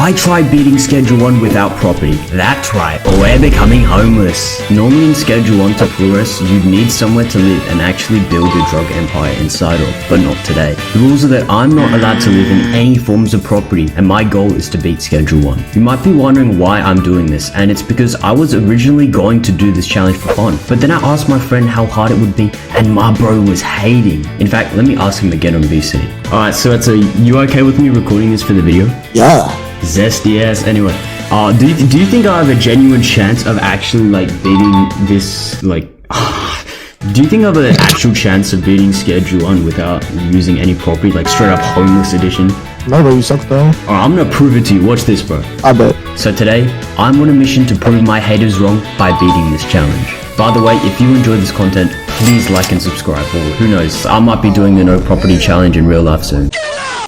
I tried beating Schedule 1 without property. That's right, or we're becoming homeless. Normally in Schedule 1 to progress, you'd need somewhere to live and actually build your drug empire inside of, but not today. The rules are that I'm not allowed to live in any forms of property, and my goal is to beat Schedule 1. You might be wondering why I'm doing this, and it's because I was originally going to do this challenge for fun, but then I asked my friend how hard it would be, and my bro was hating. In fact, let me ask him again on VC. Alright, so you okay with me recording this for the video? Yeah. Zesty ass. Anyway, do you think I have a genuine chance of actually like beating this like? Do you think I have an actual chance of beating Schedule 1 without using any property, like straight up homeless edition? No, but you suck though. Alright, I'm gonna prove it to you. Watch this, bro. I bet. So today, I'm on a mission to prove my haters wrong by beating this challenge. By the way, if you enjoy this content, please like and subscribe, or who knows, I might be doing the no property challenge in real life soon.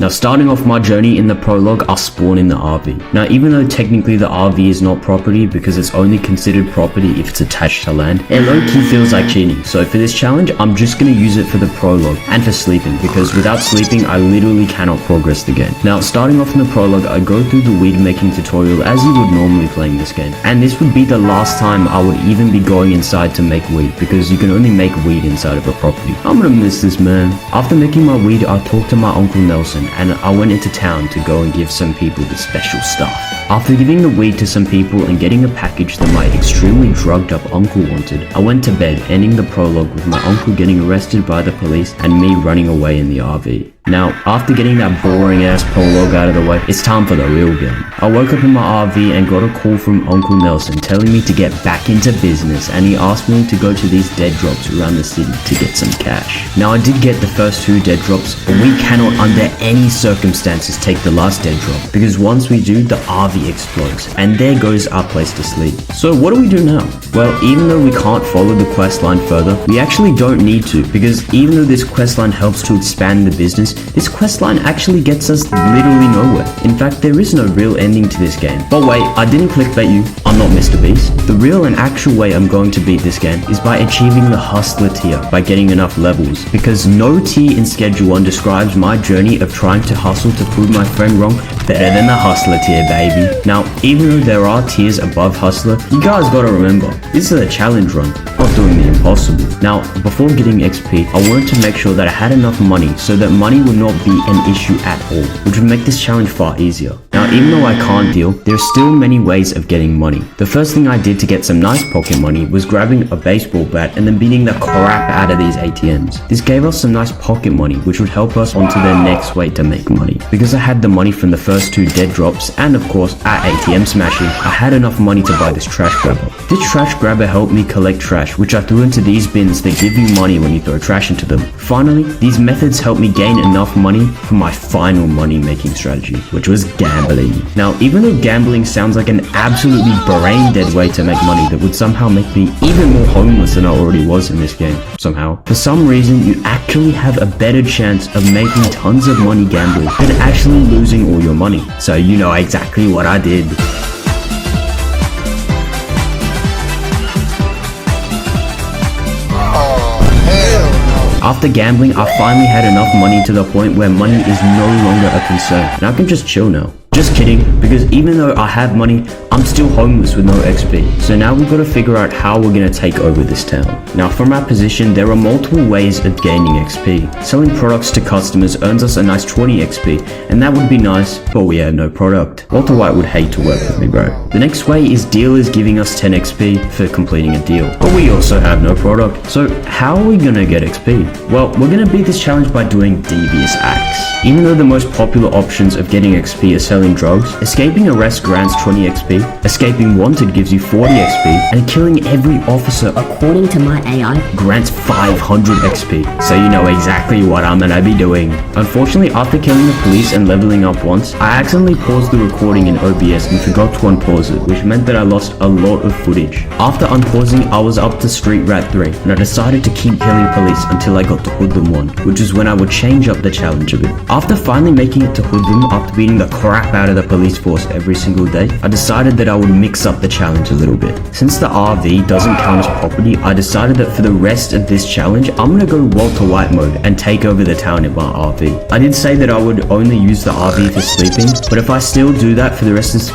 Now, starting off my journey in the prologue, I'll spawn in the RV. Now, even though technically the RV is not property because it's only considered property if it's attached to land, it low-key feels like cheating. So for this challenge, I'm just gonna use it for the prologue and for sleeping, because without sleeping, I literally cannot progress the game. Now, starting off in the prologue, I go through the weed making tutorial as you would normally playing this game. And this would be the last time I would even be going inside to make weed, because you can only make weed inside of a property. I'm gonna miss this, man. After making my weed, I talked to my Uncle Nelson, and I went into town to go and give some people the special stuff. After giving the weed to some people and getting a package that my extremely drugged up uncle wanted, I went to bed, ending the prologue with my uncle getting arrested by the police and me running away in the RV. Now, after getting that boring ass prologue out of the way, it's time for the real game. I woke up in my RV and got a call from Uncle Nelson telling me to get back into business, and he asked me to go to these dead drops around the city to get some cash. Now, I did get the first 2 dead drops, but we cannot under any circumstances take the last dead drop, because once we do, the RV explodes, and there goes our place to sleep. So what do we do now? Well, even though we can't follow the quest line further, we actually don't need to, because even though this quest line helps to expand the business, this questline actually gets us literally nowhere. In fact, there is no real ending to this game. But wait, I didn't clickbait you. I'm not Mr. Beast. The real and actual way I'm going to beat this game is by achieving the Hustler tier by getting enough levels, because no tier in Schedule 1 describes my journey of trying to hustle to prove my friend wrong better than the Hustler tier, baby. Now, even though there are tiers above Hustler, you guys gotta remember, this is a challenge run, not doing the impossible. Now, before getting XP, I wanted to make sure that I had enough money so that money would not be an issue at all, which would make this challenge far easier. Now, even though I can't deal, there's still many ways of getting money. The first thing I did to get some nice pocket money was grabbing a baseball bat and then beating the crap out of these ATMs. This gave us some nice pocket money, which would help us onto the next way to make money. Because I had the money from the first 2 dead drops, and of course, at ATM smashing, I had enough money to buy this trash grabber. This trash grabber helped me collect trash, which I threw into these bins that give you money when you throw trash into them. Finally, these methods helped me gain enough money for my final money making strategy, which was gambling. Now, even though gambling sounds like an absolutely brain dead way to make money that would somehow make me even more homeless than I already was in this game, somehow, for some reason you actually have a better chance of making tons of money gambling than actually losing all your money. So you know exactly what I did. After gambling, I finally had enough money to the point where money is no longer a concern, and I can just chill now. Just kidding, because even though I have money, I'm still homeless with no XP. So now we've got to figure out how we're going to take over this town. Now, from our position, there are multiple ways of gaining XP. Selling products to customers earns us a nice 20 XP, and that would be nice, but we have no product. Walter White would hate to work with me, bro. The next way is dealers giving us 10 XP for completing a deal, but we also have no product. So how are we going to get XP? Well, we're going to beat this challenge by doing devious acts. Even though the most popular options of getting XP are selling drugs, escaping arrest grants 20 XP, escaping wanted gives you 40 XP, and killing every officer, according to my AI, grants 500 XP. So you know exactly what I'm gonna be doing. Unfortunately, after killing the police and leveling up once, I accidentally paused the recording in OBS and forgot to unpause it, which meant that I lost a lot of footage. After unpausing, I was up to Street Rat 3, and I decided to keep killing police until I got to Hoodlum 1, which is when I would change up the challenge a bit. After finally making it to Hoodlum, after beating the crap out of the police force every single day, I decided decided that I would mix up the challenge a little bit. Since the RV doesn't count as property, I decided that for the rest of this challenge, I'm gonna go Walter White mode and take over the town in my RV. I did say that I would only use the RV for sleeping, but if I still do that for the rest of this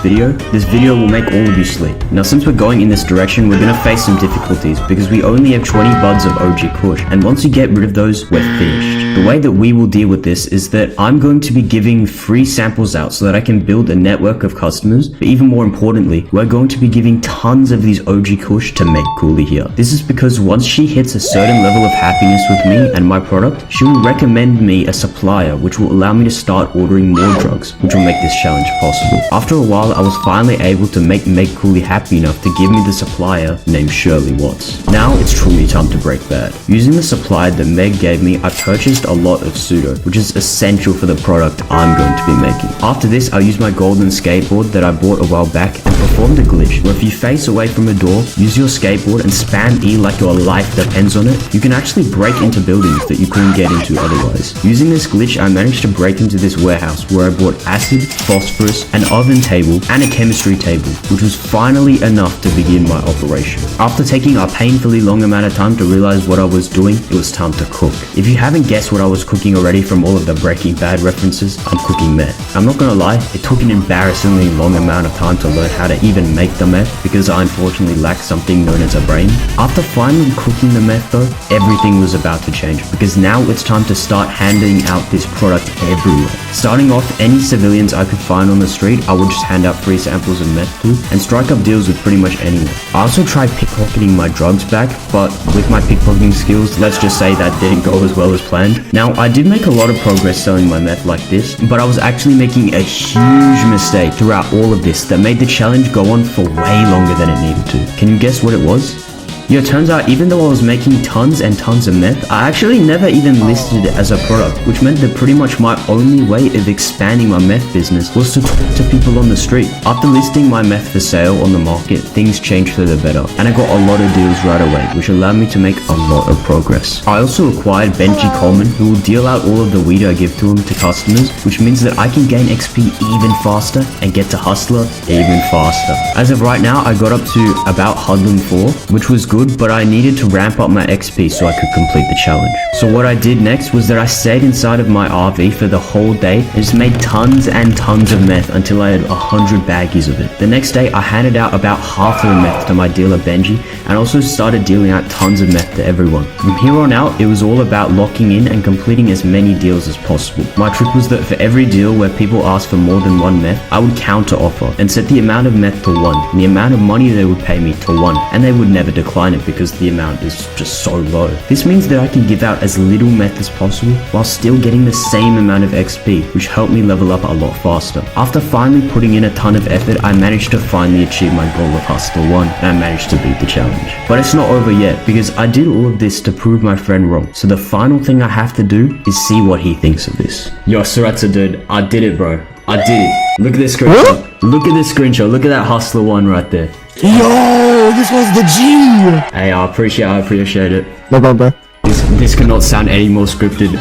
video will make all of you sleep. Now since we're going in this direction, we're gonna face some difficulties because we only have 20 buds of OG Kush, and once you get rid of those, we're finished. The way that we will deal with this is that I'm going to be giving free samples out so that I can build a network of customers, but even more importantly, we're going to be giving tons of these OG Kush to Meg Cooley here. This is because once she hits a certain level of happiness with me and my product, she will recommend me a supplier which will allow me to start ordering more drugs, which will make this challenge possible. After a while, I was finally able to make Meg Cooley happy enough to give me the supplier named Shirley Watts. Now it's truly time to break bad. Using the supply that Meg gave me, I purchased a lot of pseudo, which is essential for the product I'm going to be making. After this, I used my golden skateboard that I bought a while back and performed a glitch where if you face away from a door, use your skateboard and spam E like your life depends on it, you can actually break into buildings that you couldn't get into otherwise. Using this glitch, I managed to break into this warehouse where I bought acid, phosphorus, an oven table, and a chemistry table, which was finally enough to begin my operation. After taking a painfully long amount of time to realize what I was doing, it was time to cook. If you haven't guessed what I was cooking already from all of the Breaking Bad references, I'm cooking meth. I'm not gonna lie, it took an embarrassingly long amount of time to learn how to even make the meth because I unfortunately lack something known as a brain. After finally cooking the meth though, everything was about to change because now it's time to start handing out this product everywhere. Starting off, any civilians I could find on the street, I would just hand out free samples of meth to and strike up deals with pretty much anyone. I also tried pickpocketing my drugs back, but with my pickpocketing skills, let's just say that didn't go as well as planned. Now, I did make a lot of progress selling my meth like this, but I was actually making a huge mistake throughout all of this that made the challenge go on for way longer than it needed to. Can you guess what it was? Yo, turns out even though I was making tons and tons of meth, I actually never even listed it as a product, which meant that pretty much my only way of expanding my meth business was to talk to people on the street. After listing my meth for sale on the market, things changed for the better, and I got a lot of deals right away, which allowed me to make a lot of progress. I also acquired Benji Coleman, who will deal out all of the weed I give to him to customers, which means that I can gain XP even faster and get to Hustler even faster. As of right now, I got up to about Hudlin 4, which was good, but I needed to ramp up my XP so I could complete the challenge. So what I did next was that I stayed inside of my RV for the whole day and just made tons and tons of meth until I had 100 baggies of it. The next day, I handed out about half of the meth to my dealer Benji and also started dealing out tons of meth to everyone. From here on out, it was all about locking in and completing as many deals as possible. My trick was that for every deal where people asked for more than one meth, I would counter offer and set the amount of meth to 1 and the amount of money they would pay me to 1, and they would never decline it because the amount is just so low. This means that I can give out as little meth as possible while still getting the same amount of XP, which helped me level up a lot faster. After finally putting in a ton of effort, I managed to finally achieve my goal of Hustler 1 and I managed to beat the challenge. But it's not over yet because I did all of this to prove my friend wrong. So the final thing I have to do is see what he thinks of this. Yo, Suratsa dude, I did it, bro. I did it. Look at this screenshot. What? Look at this screenshot. Look at that Hustler 1 right there. Yo, this was the G! Hey, I appreciate it. No problem, bro. This could not sound any more scripted.